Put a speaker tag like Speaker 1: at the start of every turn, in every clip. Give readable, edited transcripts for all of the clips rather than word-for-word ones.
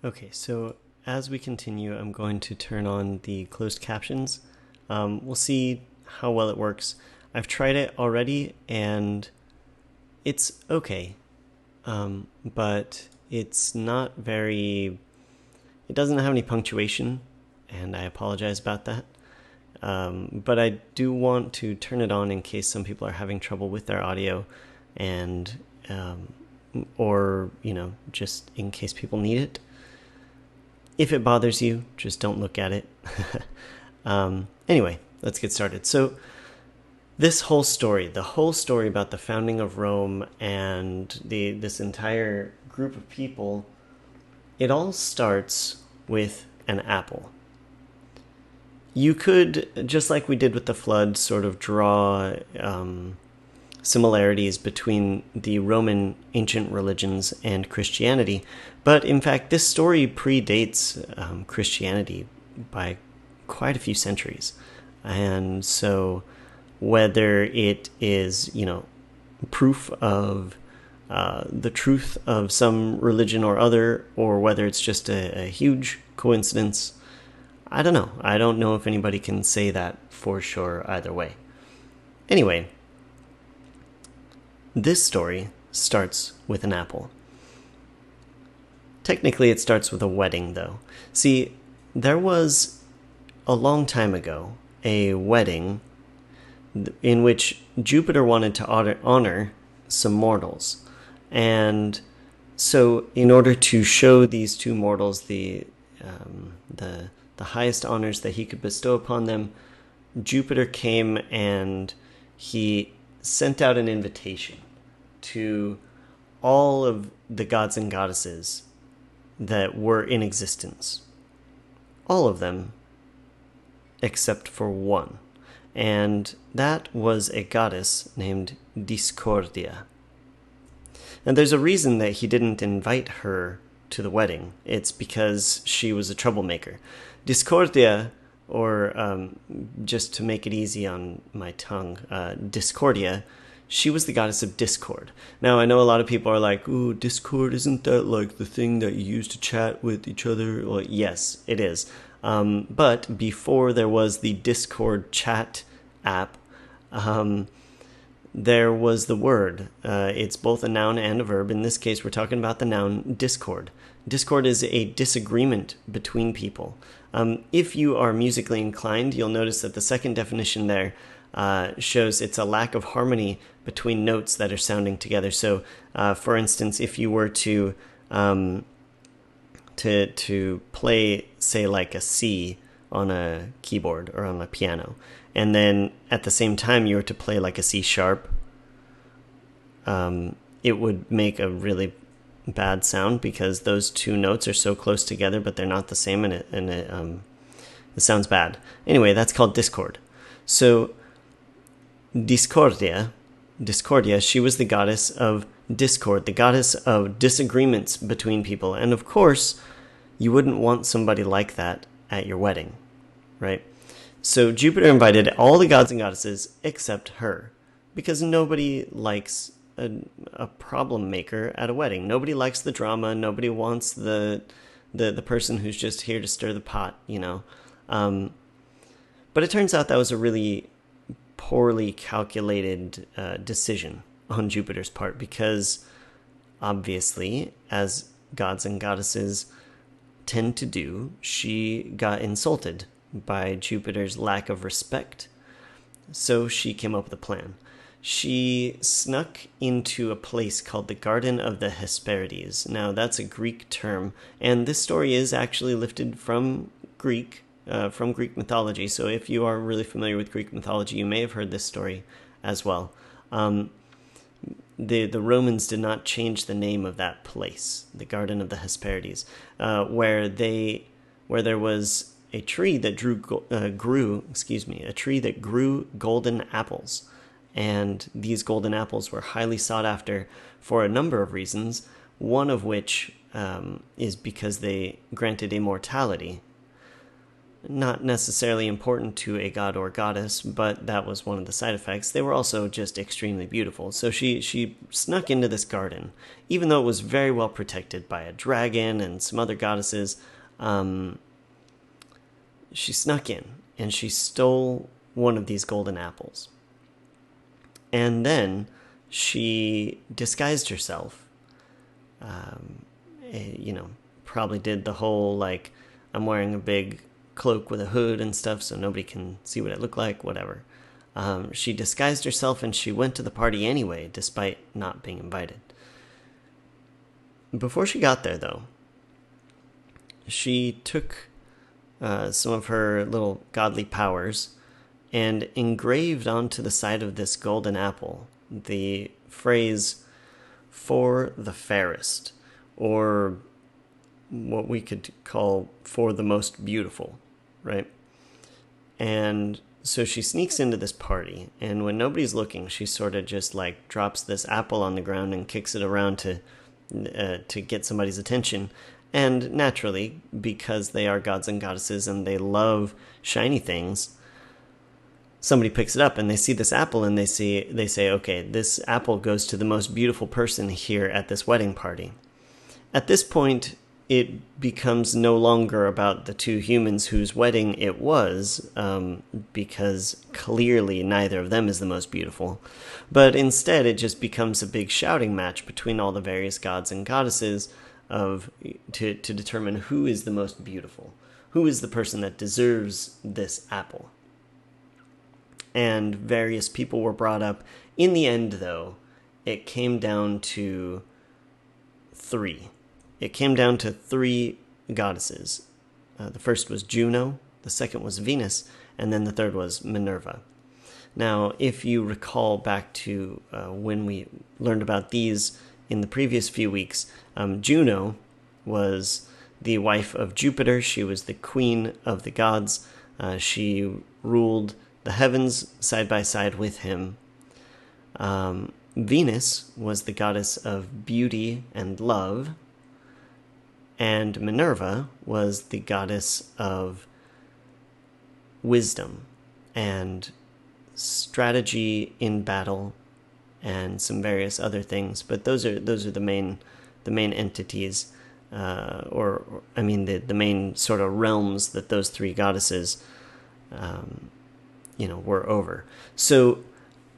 Speaker 1: Okay, so as we continue, I'm going to turn on the closed captions. We'll see how well it works. I've tried it already, and it's okay, but it's not very. It doesn't have any punctuation, and I apologize about that. But I do want to turn it on in case some people are having trouble with their audio, and or just in case people need it. If it bothers you, just don't look at it. Anyway, let's get started. So, the whole story about the founding of Rome and this entire group of people, it all starts with an apple. You could, just like we did with the flood, sort of draw similarities between the Roman ancient religions and Christianity. But in fact, this story predates Christianity by quite a few centuries. And so, whether it is, proof of the truth of some religion or other, or whether it's just a huge coincidence, I don't know. I don't know if anybody can say that for sure either way. Anyway, this story starts with an apple. Technically, it starts with a wedding, though. See, there was, a long time ago, a wedding in which Jupiter wanted to honor some mortals. And so, in order to show these two mortals the highest honors that he could bestow upon them, Jupiter came and he sent out an invitation to all of the gods and goddesses that were in existence. All of them, except for one. And that was a goddess named Discordia. And there's a reason that he didn't invite her to the wedding. It's because she was a troublemaker. Discordia, or just to make it easy on my tongue, Discordia, she was the goddess of discord. Now, I know a lot of people are like, ooh, Discord, isn't that like the thing that you use to chat with each other? Well, yes, it is. But before there was the Discord chat app, there was the word. It's both a noun and a verb. In this case, we're talking about the noun discord. Discord is a disagreement between people. If you are musically inclined, you'll notice that the second definition there shows it's a lack of harmony between notes that are sounding together. So, for instance, if you were to play, say, like a C on a keyboard or on a piano, and then at the same time you were to play like a C sharp, it would make a really bad sound because those two notes are so close together, but they're not the same, and it sounds bad. Anyway, that's called discord. So Discordia, she was the goddess of discord, the goddess of disagreements between people. And of course, you wouldn't want somebody like that at your wedding, right? So Jupiter invited all the gods and goddesses except her, because nobody likes a problem maker at a wedding. Nobody likes the drama. Nobody wants the person who's just here to stir the pot, But it turns out that was a really poorly calculated decision on Jupiter's part, because obviously, as gods and goddesses tend to do, she got insulted by Jupiter's lack of respect. So she came up with a plan. She snuck into a place called the Garden of the Hesperides. Now, that's a Greek term, and this story is actually lifted from Greek mythology. So if you are really familiar with Greek mythology, you may have heard this story as well. The Romans did not change the name of that place, the Garden of the Hesperides, where there was a tree that grew golden apples. And these golden apples were highly sought after for a number of reasons, one of which is because they granted immortality. not necessarily important to a god or goddess, but that was one of the side effects. They were also just extremely beautiful. So she snuck into this garden, even though it was very well protected by a dragon and some other goddesses. She snuck in and she stole one of these golden apples. And then she disguised herself. Probably did the whole, like, I'm wearing a big cloak with a hood and stuff so nobody can see what I look like, whatever. She disguised herself and she went to the party anyway, despite not being invited. Before she got there, though, she took some of her little godly powers and engraved onto the side of this golden apple the phrase, "for the fairest," or what we could call "for the most beautiful," right? And so she sneaks into this party, and when nobody's looking, she sort of just like drops this apple on the ground and kicks it around to get somebody's attention. And naturally, because they are gods and goddesses and they love shiny things, somebody picks it up and they see this apple and they say, okay, this apple goes to the most beautiful person here at this wedding party. At this point, it becomes no longer about the two humans whose wedding it was, because clearly neither of them is the most beautiful. But instead, it just becomes a big shouting match between all the various gods and goddesses to determine who is the most beautiful, who is the person that deserves this apple. And various people were brought up. In the end, though, it came down to three. It came down to three goddesses. The first was Juno, the second was Venus, and then the third was Minerva. Now, if you recall back to when we learned about these in the previous few weeks, Juno was the wife of Jupiter. She was the queen of the gods. She ruled the heavens side by side with him. Venus was the goddess of beauty and love. And Minerva was the goddess of wisdom and strategy in battle and some various other things. But those are the main entities, the main sort of realms that those three goddesses were over. So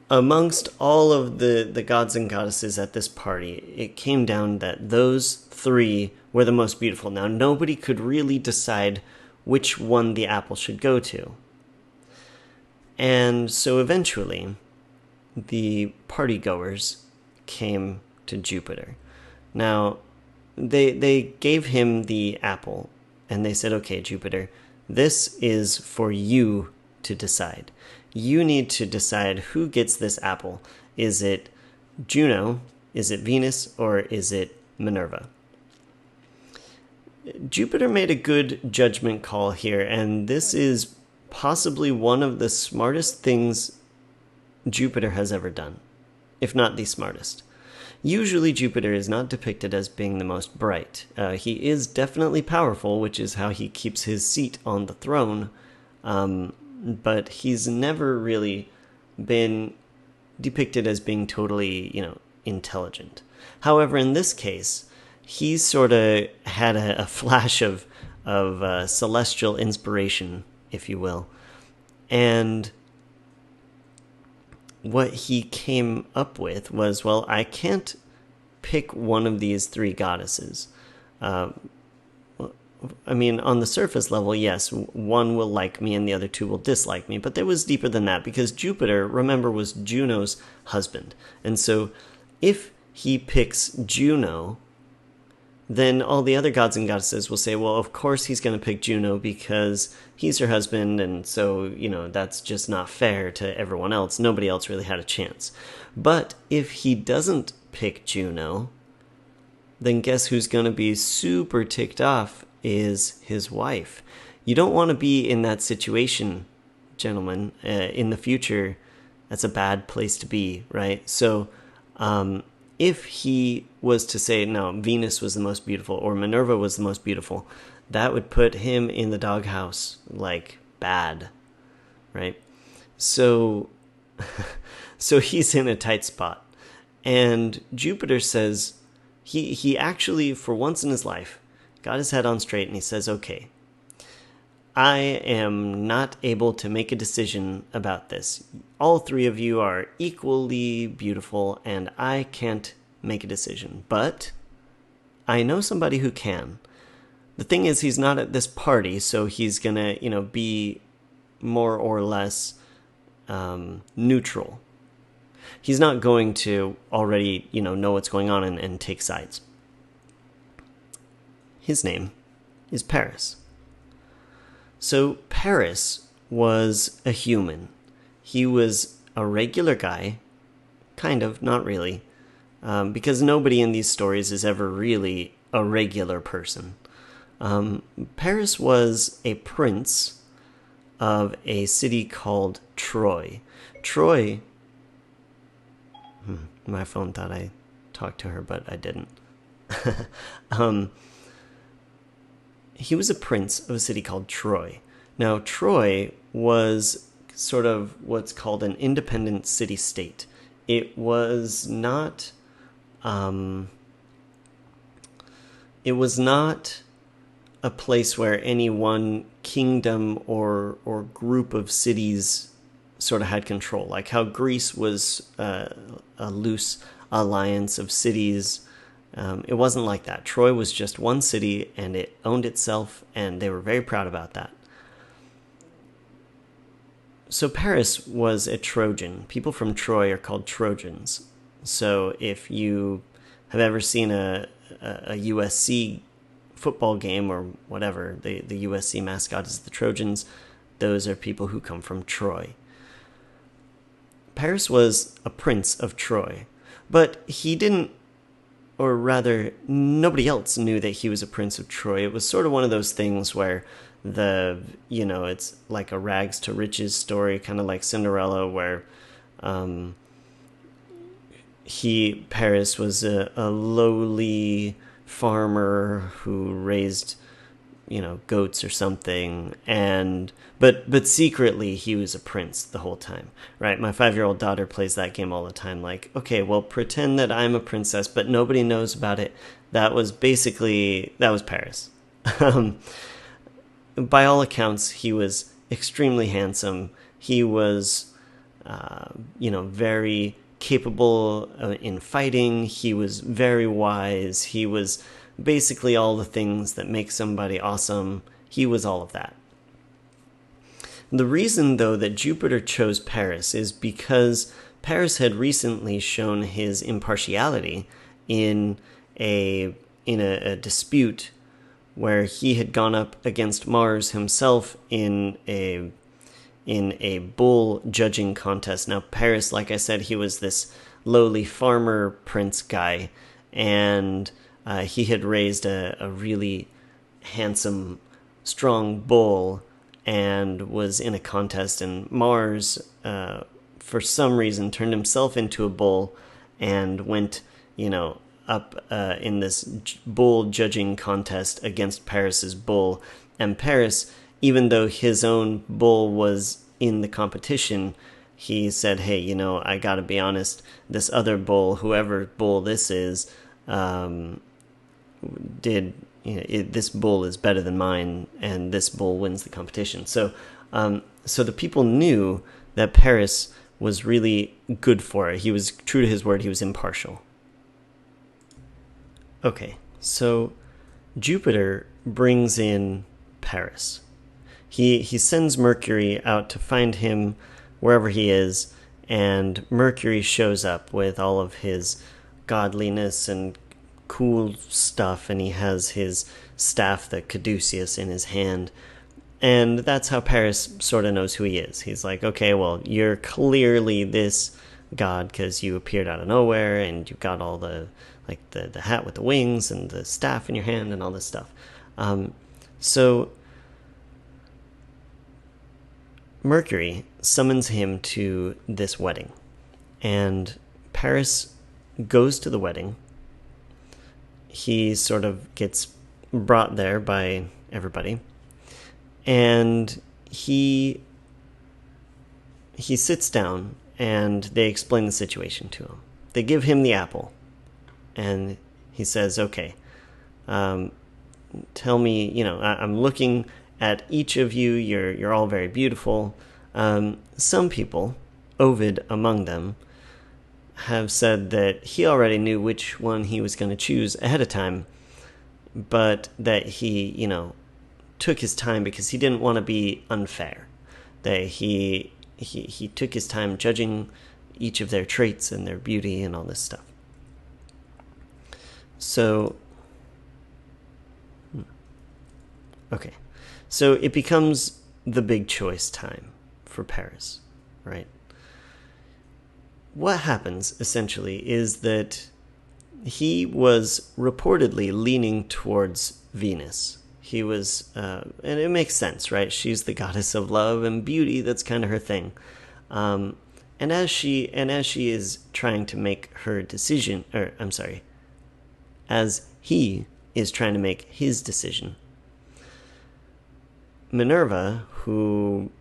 Speaker 1: amongst all of the gods and goddesses at this party, it came down that those three were the most beautiful. Now, nobody could really decide which one the apple should go to. And so eventually, the partygoers came to Jupiter. Now, they gave him the apple, and they said, okay, Jupiter, this is for you to decide. You need to decide who gets this apple. Is it Juno, is it Venus, or is it Minerva? Jupiter made a good judgment call here, and this is possibly one of the smartest things Jupiter has ever done, if not the smartest. Usually Jupiter is not depicted as being the most bright. He is definitely powerful, which is how he keeps his seat on the throne, but he's never really been depicted as being totally, intelligent. However, in this case, he sort of had a flash of celestial inspiration, if you will. And what he came up with was, well, I can't pick one of these three goddesses. On the surface level, yes, one will like me and the other two will dislike me. But it was deeper than that, because Jupiter, remember, was Juno's husband. And so if he picks Juno, then all the other gods and goddesses will say, well, of course he's going to pick Juno because he's her husband, and so, that's just not fair to everyone else. Nobody else really had a chance. But if he doesn't pick Juno, then guess who's going to be super ticked off is his wife. You don't want to be in that situation, gentlemen. In the future, that's a bad place to be, right? So, if he was to say, no, Venus was the most beautiful or Minerva was the most beautiful, that would put him in the doghouse, like, bad, right? So, so he's in a tight spot. And Jupiter says, he actually, for once in his life, got his head on straight, and he says, okay, I am not able to make a decision about this. All three of you are equally beautiful, and I can't make a decision. But I know somebody who can. The thing is, he's not at this party, so he's gonna, be more or less neutral. He's not going to already, know what's going on and take sides. His name is Paris. So Paris was a human. He was a regular guy, kind of, not really, because nobody in these stories is ever really a regular person. Paris was a prince of a city called Troy. Troy, my phone thought I talked to her, but I didn't. He was a prince of a city called Troy. Now, Troy was sort of what's called an independent city-state. It was not, a place where any one kingdom or group of cities sort of had control, like how Greece was a loose alliance of cities. It wasn't like that. Troy was just one city, and it owned itself, and they were very proud about that. So Paris was a Trojan. People from Troy are called Trojans. So if you have ever seen a USC football game or whatever, the USC mascot is the Trojans, those are people who come from Troy. Paris was a prince of Troy, but he didn't, or rather, nobody else knew that he was a prince of Troy. It was sort of one of those things where it's like a rags to riches story, kind of like Cinderella, where Paris was a lowly farmer who raised, goats or something, but secretly he was a prince the whole time, right? My 5-year-old daughter plays that game all the time. Like, okay, well, pretend that I'm a princess, but nobody knows about it. That was Paris. By all accounts, he was extremely handsome. He was, very capable in fighting. He was very wise. He was basically all the things that make somebody awesome. He was all of that. The reason, though, that Jupiter chose Paris is because Paris had recently shown his impartiality in a dispute where he had gone up against Mars himself in a bull judging contest. Now, Paris, like I said, he was this lowly farmer prince guy, and he had raised a really handsome, strong bull and was in a contest, and Mars, for some reason, turned himself into a bull and went, up in this bull judging contest against Paris's bull. And Paris, even though his own bull was in the competition, he said, hey, I gotta be honest, this other bull, whoever bull this is, this bull is better than mine, and this bull wins the competition. So the people knew that Paris was really good for it. He was true to his word. He was impartial. Okay, so Jupiter brings in Paris. He sends Mercury out to find him wherever he is, and Mercury shows up with all of his godliness and cool stuff, and he has his staff, the caduceus, in his hand. And that's how Paris sort of knows who he is. He's like, okay, well, you're clearly this god because you appeared out of nowhere, and you've got all the hat with the wings and the staff in your hand and all this stuff. So Mercury summons him to this wedding, and Paris goes to the wedding. He sort of gets brought there by everybody. And he sits down and they explain the situation to him. They give him the apple. And he says, okay, tell me, I'm looking at each of you. You're all very beautiful. Some people, Ovid among them, have said that he already knew which one he was going to choose ahead of time, but that he, took his time because he didn't want to be unfair. That he took his time judging each of their traits and their beauty and all this stuff. So, okay. So it becomes the big choice time for Paris, right? What happens, essentially, is that he was reportedly leaning towards Venus. He was, and it makes sense, right? She's the goddess of love and beauty. That's kind of her thing. And as she is trying to make her decision, as he is trying to make his decision, Minerva, who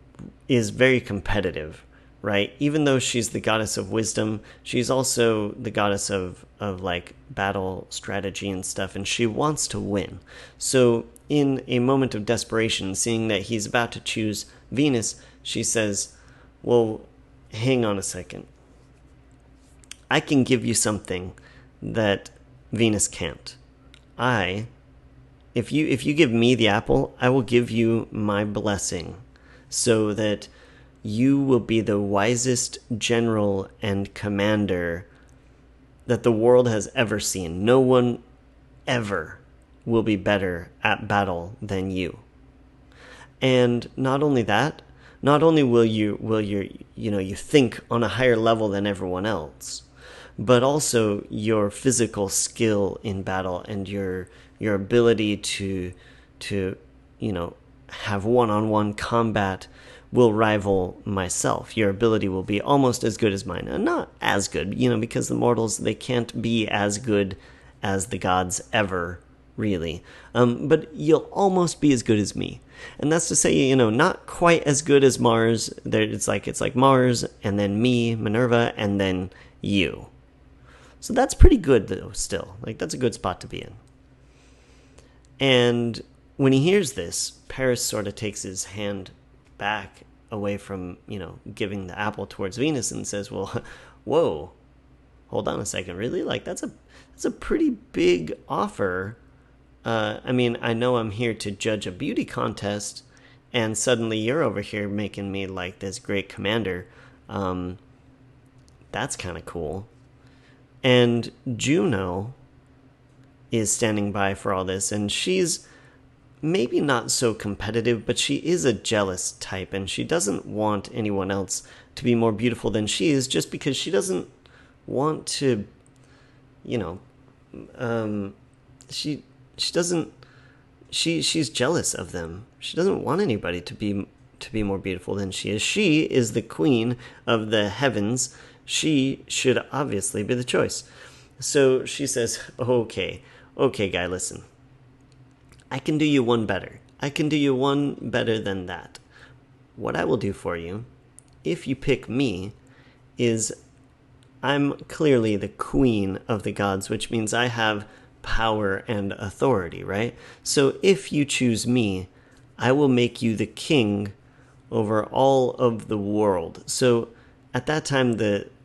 Speaker 1: is very competitive, right? Even though she's the goddess of wisdom, she's also the goddess of like battle strategy and stuff, and she wants to win. So in a moment of desperation, seeing that he's about to choose Venus, she says, well, hang on a second. I can give you something that Venus can't. If you give me the apple, I will give you my blessing so that you will be the wisest general and commander that the world has ever seen. No one ever will be better at battle than you. And not only that, not only will you think on a higher level than everyone else, but also your physical skill in battle and your ability to have one-on-one combat will rival myself. Your ability will be almost as good as mine. Not as good, because the mortals, they can't be as good as the gods ever, really. But you'll almost be as good as me. And that's to say, not quite as good as Mars. It's like Mars, and then me, Minerva, and then you. So that's pretty good, though, still. That's a good spot to be in. And when he hears this, Paris sort of takes his hand back away from, giving the apple towards Venus and says, well, whoa, hold on a second, really? That's a pretty big offer. I know I'm here to judge a beauty contest, and suddenly you're over here making me like this great commander. That's kind of cool. And Juno is standing by for all this, and she's maybe not so competitive, but she is a jealous type, and she doesn't want anyone else to be more beautiful than she is, just because she doesn't want to, she's jealous of them. She doesn't want anybody to be more beautiful than she is. She is the queen of the heavens. She should obviously be the choice. So she says, okay, guy, listen. I can do you one better. I can do you one better than that. What I will do for you, if you pick me, is I'm clearly the queen of the gods, which means I have power and authority, right? So if you choose me, I will make you the king over all of the world. So at that time,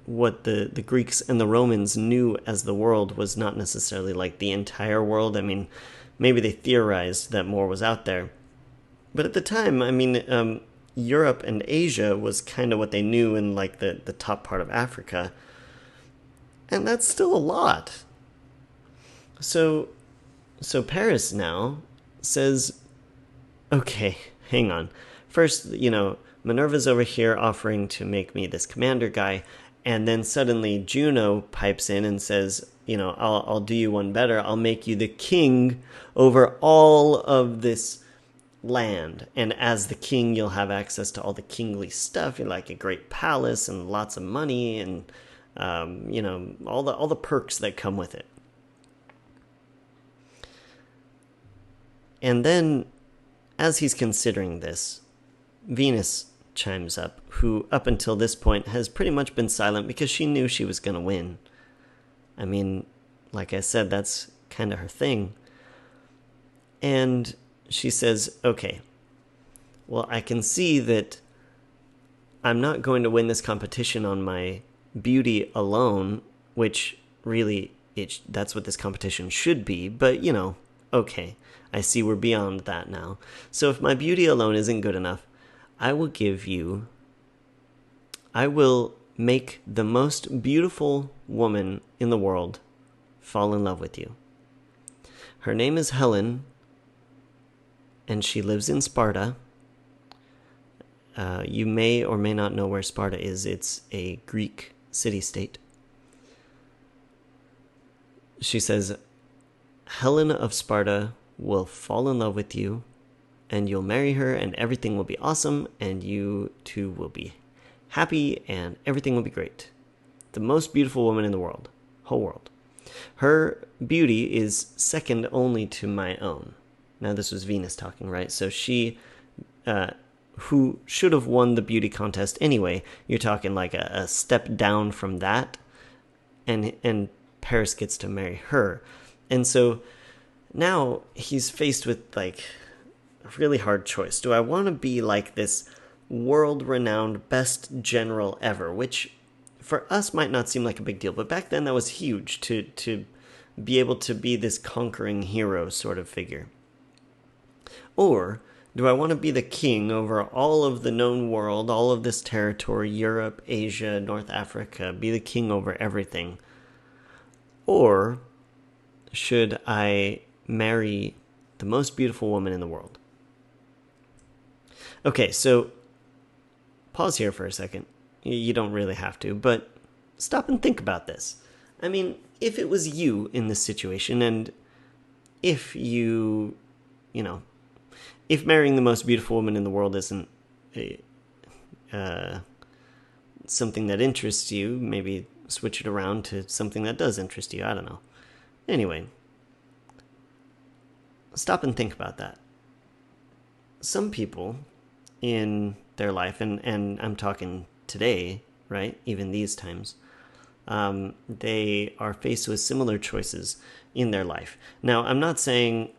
Speaker 1: what the Greeks and the Romans knew as the world was not necessarily like the entire world. Maybe they theorized that more was out there. But at the time, Europe and Asia was kind of what they knew in like the top part of Africa. And that's still a lot. So Paris now says, okay, hang on. First, Minerva's over here offering to make me this commander guy. And then suddenly Juno pipes in and says, I'll do you one better. I'll make you the king over all of this land. And as the king, you'll have access to all the kingly stuff, like a great palace and lots of money and, all the perks that come with it. And then as he's considering this, Venus chimes up, who up until this point has pretty much been silent because she knew she was going to win. I mean, like I said, that's kind of her thing. And she says, okay, well, I can see that I'm not going to win this competition on my beauty alone, which really, that's what this competition should be. But, okay, I see we're beyond that now. So if my beauty alone isn't good enough, I will make the most beautiful woman in the world fall in love with you. Her name is Helen, and she lives in Sparta. You may or may not know where Sparta is. It's a Greek city-state. She says, Helen of Sparta will fall in love with you, and you'll marry her, and everything will be awesome, and you two will be happy, and everything will be great. The most beautiful woman in the world, whole world. Her beauty is second only to my own. Now, this was Venus talking, right? So she, who should have won the beauty contest anyway, you're talking like a step down from that, and Paris gets to marry her. And so now he's faced with like a really hard choice. Do I want to be like this world-renowned best general ever, which for us might not seem like a big deal, but back then that was huge to be able to be this conquering hero sort of figure? Or do I want to be the king over all of the known world, all of this territory, Europe, Asia, North Africa, be the king over everything? Or should I marry the most beautiful woman in the world? Okay, so pause here for a second. You don't really have to, but stop and think about this. I mean, if it was you in this situation, and if if marrying the most beautiful woman in the world isn't something that interests you, maybe switch it around to something that does interest you. I don't know. Anyway, stop and think about that. Some people in their life, and I'm talking today, right? Even these times, they are faced with similar choices in their life. Now, I'm not saying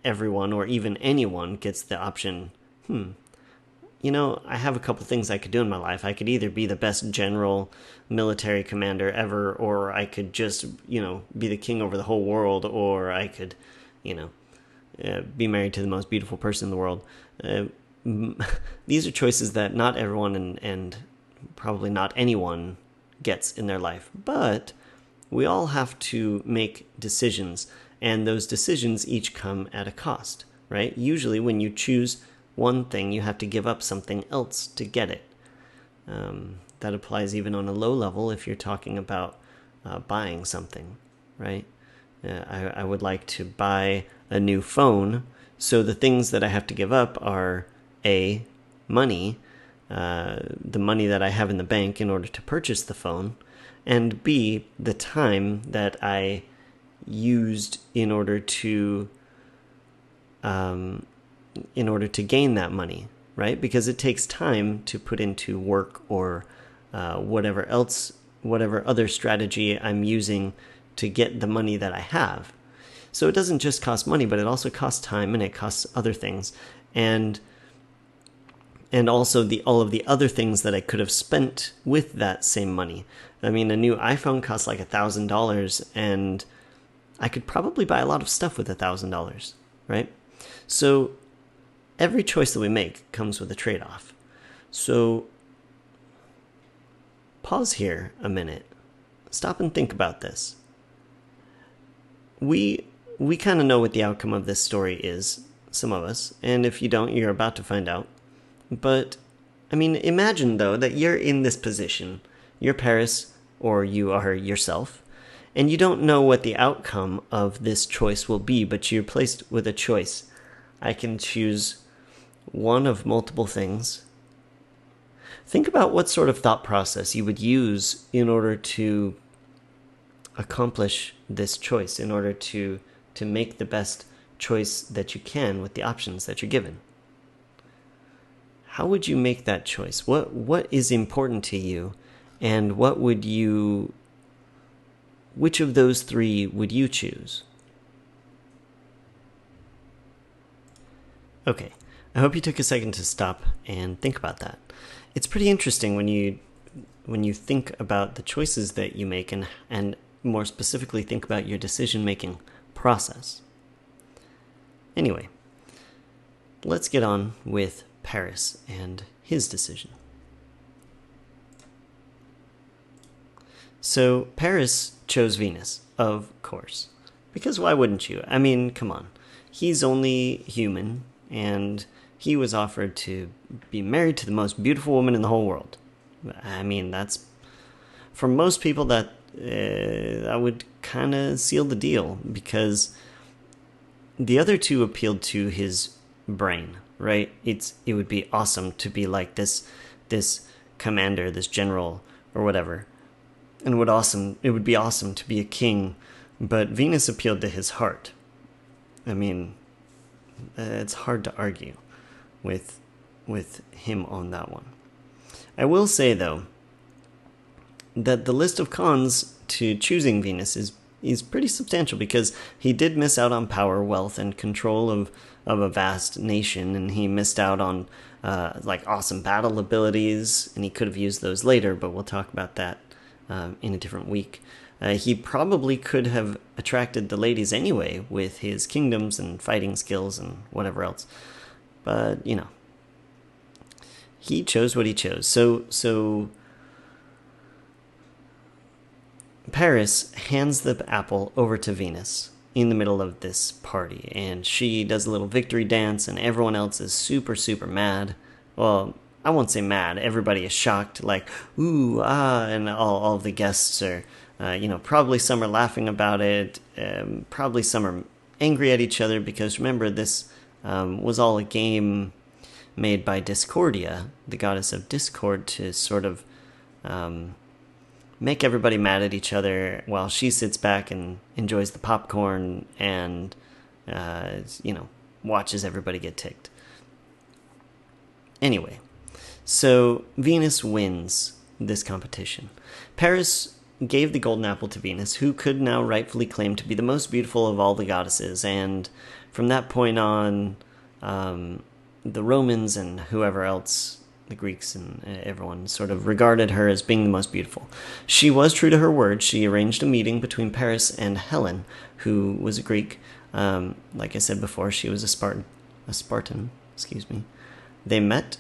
Speaker 1: everyone or even anyone gets the option, I have a couple things I could do in my life. I could either be the best general military commander ever, or I could just, be the king over the whole world, or I could, be married to the most beautiful person in the world. These are choices that not everyone and probably not anyone gets in their life. But we all have to make decisions, and those decisions each come at a cost, right? Usually when you choose one thing, you have to give up something else to get it. That applies even on a low level if you're talking about buying something, right? I would like to buy a new phone, so the things that I have to give up are A, money, the money that I have in the bank in order to purchase the phone, and B, the time that I used in order to gain that money, right? Because it takes time to put into work or whatever other strategy I'm using to get the money that I have. So it doesn't just cost money, but it also costs time, and it costs other things, and also all of the other things that I could have spent with that same money. I mean, a new iPhone costs like $1,000, and I could probably buy a lot of stuff with $1,000, right? So every choice that we make comes with a trade-off. So pause here a minute. Stop and think about this. We kind of know what the outcome of this story is, some of us, and if you don't, you're about to find out. But, I mean, imagine, though, that you're in this position. You're Paris, or you are yourself, and you don't know what the outcome of this choice will be, but you're placed with a choice. I can choose one of multiple things. Think about what sort of thought process you would use in order to accomplish this choice, in order to make the best choice that you can with the options that you're given. how would you make that choice? What is important to you, and which of those three would you choose? Okay, I hope you took a second to stop and think about that. It's pretty interesting when you think about the choices that you make, and more specifically think about your decision-making process. Anyway, let's get on with Paris and his decision. So Paris chose Venus, of course. Because why wouldn't you? I mean, come on. He's only human, and he was offered to be married to the most beautiful woman in the whole world. I mean, that's... For most people, that would kind of seal the deal, because the other two appealed to his brain, right? It would be awesome to be like this commander, this general, or whatever. And it would be awesome to be a king, but Venus appealed to his heart. I mean, it's hard to argue with him on that one. I will say, though, that the list of cons to choosing Venus is pretty substantial, because he did miss out on power, wealth, and control of a vast nation, and he missed out on awesome battle abilities, and he could have used those later, but we'll talk about that in a different week. He probably could have attracted the ladies anyway with his kingdoms and fighting skills and whatever else. But, he chose what he chose. So Paris hands the apple over to Venus in the middle of this party, and she does a little victory dance, and everyone else is super, super mad. Well, I won't say mad. Everybody is shocked, like, ooh, ah, and all of the guests are, probably some are laughing about it. Probably some are angry at each other, because remember, this was all a game made by Discordia, the goddess of discord, to sort of make everybody mad at each other while she sits back and enjoys the popcorn and, watches everybody get ticked. Anyway, so Venus wins this competition. Paris gave the golden apple to Venus, who could now rightfully claim to be the most beautiful of all the goddesses, and from that point on, the Romans and whoever else, the Greeks and everyone, sort of regarded her as being the most beautiful. She was true to her word. She arranged a meeting between Paris and Helen, who was a Greek. Like I said before, she was a Spartan. They met.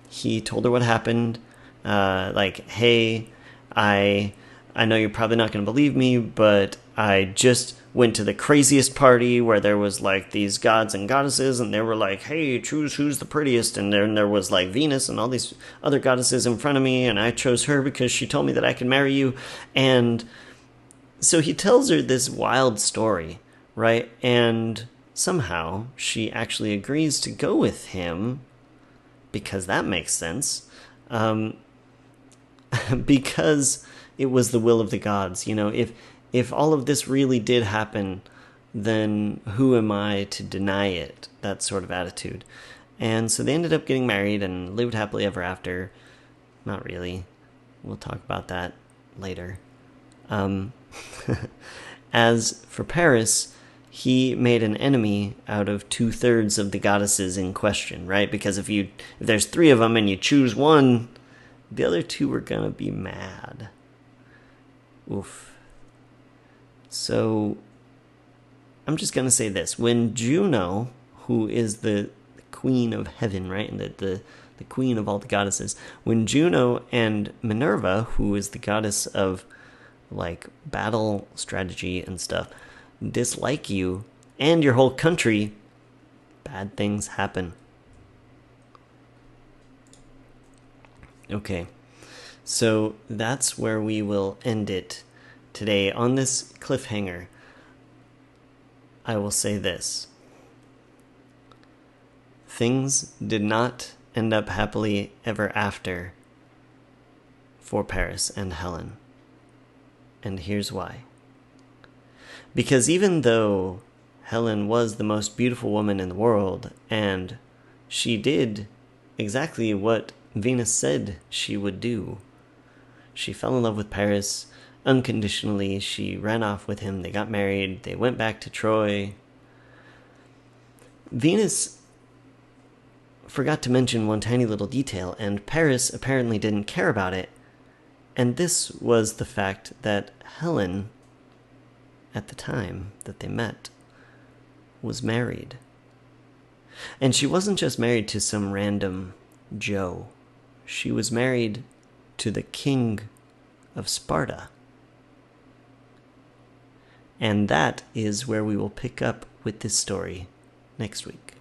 Speaker 1: He told her what happened. Hey, I know you're probably not going to believe me, but I just went to the craziest party where there was these gods and goddesses, and they were like, hey, choose who's the prettiest, and then there was Venus and all these other goddesses in front of me, and I chose her because she told me that I could marry you. And so he tells her this wild story, right? And somehow she actually agrees to go with him, because that makes sense, because it was the will of the gods. If all of this really did happen, then who am I to deny it? That sort of attitude. And so they ended up getting married and lived happily ever after. Not really. We'll talk about that later. As for Paris, he made an enemy out of 2/3 of the goddesses in question, right? Because if there's 3 of them and you choose one, the other 2 are gonna be mad. Oof. So, I'm just going to say this. When Juno, who is the queen of heaven, right, and the queen of all the goddesses, when Juno and Minerva, who is the goddess of, battle strategy and stuff, dislike you and your whole country, bad things happen. Okay, so that's where we will end it today. On this cliffhanger, I will say this. Things did not end up happily ever after for Paris and Helen. And here's why. Because even though Helen was the most beautiful woman in the world, and she did exactly what Venus said she would do. She fell in love with Paris unconditionally. She ran off with him. They got married. They went back to Troy. Venus forgot to mention one tiny little detail, and Paris apparently didn't care about it. And this was the fact that Helen, at the time that they met, was married. And she wasn't just married to some random Joe. She was married to the king of Sparta. And that is where we will pick up with this story next week.